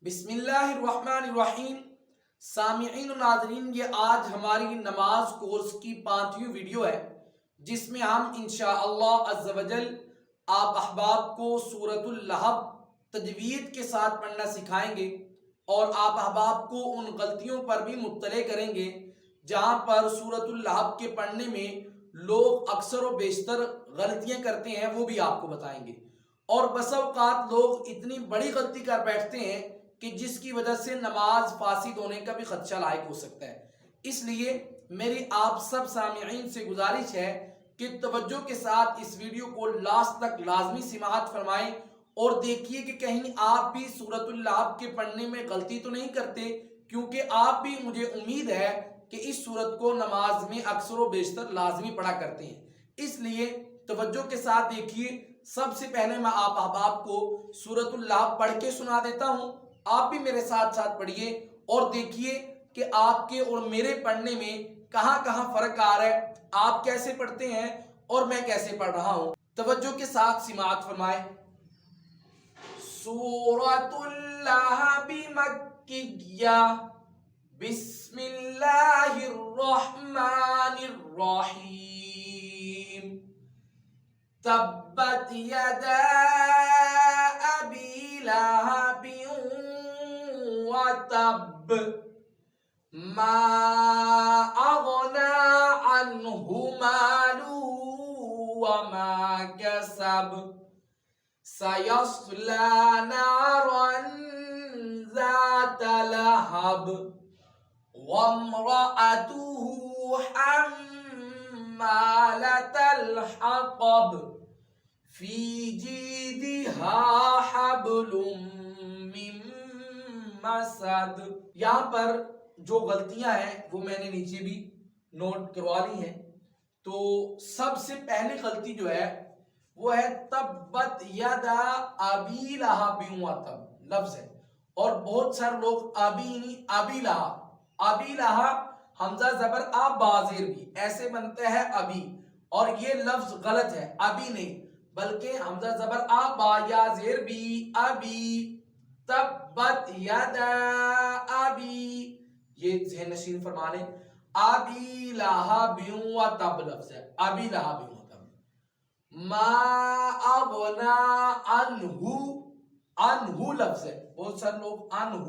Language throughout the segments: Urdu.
بسم اللہ الرحمن الرحیم۔ سامعین و ناظرین، یہ آج ہماری نماز کورس کی 5ویں ویڈیو ہے جس میں ہم انشاءاللہ عز و جل آپ احباب کو سورۃ اللہب تجوید کے ساتھ پڑھنا سکھائیں گے اور آپ احباب کو ان غلطیوں پر بھی مطلع کریں گے جہاں پر سورۃ اللہب کے پڑھنے میں لوگ اکثر و بیشتر غلطیاں کرتے ہیں، وہ بھی آپ کو بتائیں گے۔ اور بس اوقات لوگ اتنی بڑی غلطی کر بیٹھتے ہیں کہ جس کی وجہ سے نماز فاسد ہونے کا بھی خدشہ لاحق ہو سکتا ہے۔ اس لیے میری آپ سب سامعین سے گزارش ہے کہ توجہ کے ساتھ اس ویڈیو کو لاسٹ تک لازمی سماعت فرمائیں اور دیکھیے کہ کہیں آپ بھی سورۃ اللہب کے پڑھنے میں غلطی تو نہیں کرتے، کیونکہ آپ بھی، مجھے امید ہے کہ اس سورت کو نماز میں اکثر و بیشتر لازمی پڑھا کرتے ہیں۔ اس لیے توجہ کے ساتھ دیکھیے۔ سب سے پہلے میں آپ احباب کو سورۃ اللہب پڑھ کے سنا دیتا ہوں، آپ بھی میرے ساتھ ساتھ پڑھیے اور دیکھیے کہ آپ کے اور میرے پڑھنے میں کہاں کہاں فرق آ رہا ہے، آپ کیسے پڑھتے ہیں اور میں کیسے پڑھ رہا ہوں۔ توجہ کے ساتھ سماعت فرمائے۔ سورۃ اللہب مکیہ، بسم اللہ الرحمن الرحیم۔ تبت یدا ابی لہب وتب، ما اغنى عنہ مالہ وما کسب، سیصلی نارا ذات لہب، وامرأته حمالة الحطب، فی جیدها حبل من مسد۔ یہاں پر جو غلطیاں ہیں وہ میں نے نیچے بھی نوٹ کروا لی ہیں۔ تو سب سے پہلی غلطی جو ہے وہ ہے تبت یدا ابی لہب وتب، لفظ ہے، اور بہت سارے لوگ ابی لہب، ابی لہب حمزہ زبر آ با زیر بھی ایسے بنتا ہے ابی، اور یہ لفظ غلط ہے، ابی نہیں بلکہ حمزہ زبر آ با یا زیر بھی ابی۔ تبت یدا ابی، یہ ذہن نشین فرما لیں، ابی لہب وتب لفظ ہے، ابی لہب وتب۔ ما اغنى عنہ، عنہ لفظ ہے، بہت سارے لوگ عنہ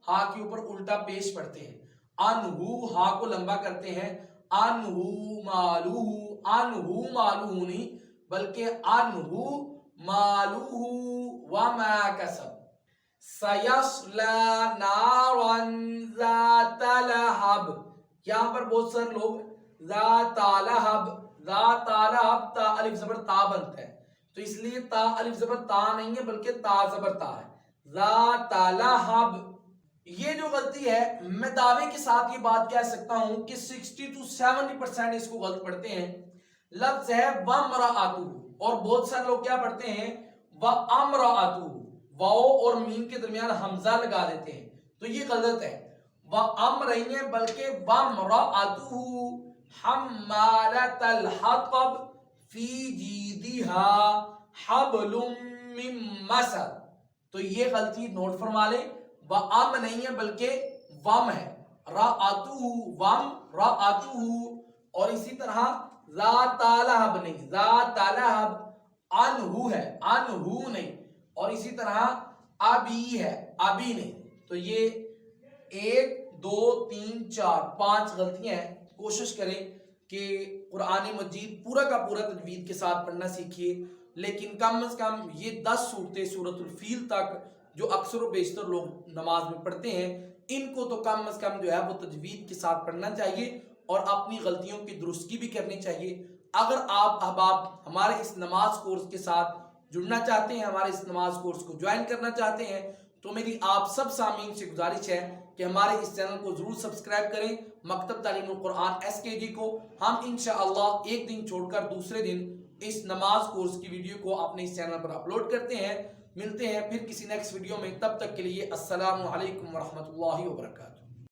ہا کے اوپر الٹا پیش پڑھتے ہیں، عنہ ہا کو لمبا کرتے ہیں، عنہ مالہ، عنہ مالہ نہیں بلکہ عنہ مالہ وما کسب، سیصلی نارا ذات لہب۔ یہاں پر بہت سارے لوگ ذات لہب، ذات لہب تا الف زبر تا بنتا ہے، تو اس لیے تا الف زبر تا نہیں ہے بلکہ تا زبر تا ہے، ذات لہب۔ یہ جو غلطی ہے، میں دعوے کے ساتھ یہ بات کہہ سکتا ہوں کہ 60 to 70% اس کو غلط پڑھتے ہیں۔ لفظ ہے وامرأتہ، اور بہت سارے لوگ کیا پڑھتے ہیں وامرأتہ، واو اور میم کے درمیان حمزہ لگا دیتے ہیں، تو یہ غلط ہے، وام نہیں ہے بلکہ وامرأتہ حمالۃ الحطب، فی جیدها حبل من مسد۔ تو یہ غلطی نوٹ فرما لیں، وام نہیں ہے بلکہ وم ہے، رأتہ وم رأتہ، اور اسی طرح ذات لہب نہیں، ذات لہب، عنہ ہے، عنہ نہیں، اور اسی طرح ابی ہے، ابی نہیں۔ تو یہ 1 2 3 4 5 غلطیاں ہیں۔ کوشش کریں کہ قرآن مجید پورا کا پورا تجوید کے ساتھ پڑھنا سیکھیے، لیکن کم از کم یہ 10 صورتیں سورۃ الفیل تک جو اکثر و بیشتر لوگ نماز میں پڑھتے ہیں، ان کو تو کم از کم جو ہے وہ تجوید کے ساتھ پڑھنا چاہیے اور اپنی غلطیوں کی درستگی بھی کرنی چاہیے۔ اگر آپ احباب ہمارے اس نماز کورس کے ساتھ جڑنا چاہتے ہیں، ہمارے اس نماز کورس کو جوائن کرنا چاہتے ہیں، تو میری آپ سب سامعین سے گزارش ہے کہ ہمارے اس چینل کو ضرور سبسکرائب کریں، مکتب تعلیم القرآن SKG کو۔ ہم انشاءاللہ ایک دن چھوڑ کر دوسرے دن اس نماز کورس کی ویڈیو کو اپنے اس چینل پر اپلوڈ کرتے ہیں۔ ملتے ہیں پھر کسی نیکسٹ ویڈیو میں، تب تک کے لیے السلام علیکم ورحمۃ اللہ وبرکاتہ۔